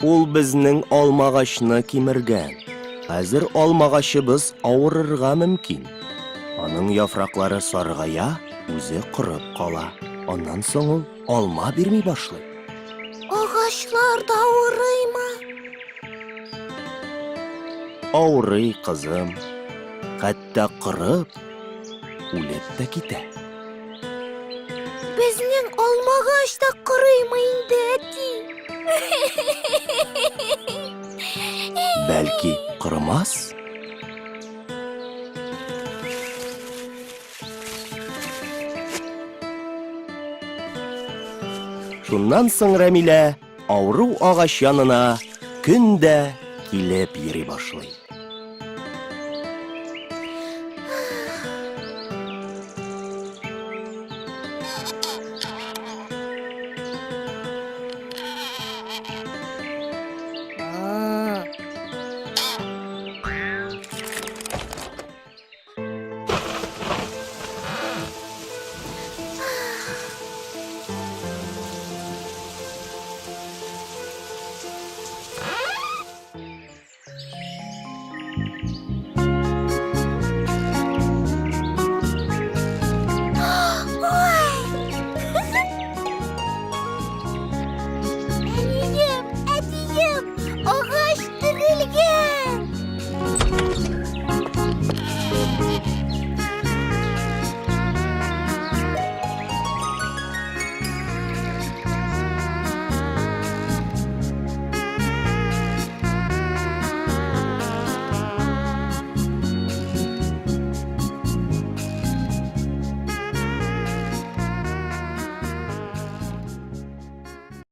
Ул безнең алмагачны кимергән. Хәзер алмагачыбыз авырырга мөмкин. Аның яфраклары саргая, үзе кырып кала. Аннан соң ул алма бирми башлый. Агачлар да авырыймы? Авырый, кызым. Хәтта кырып, үлеп тә китә. Безнең алмагач та кырыймы инде, әти? Бәлки, кырмас? Шуннан соң Рәмилә авыру агач янына көндә килеп йөри башлый.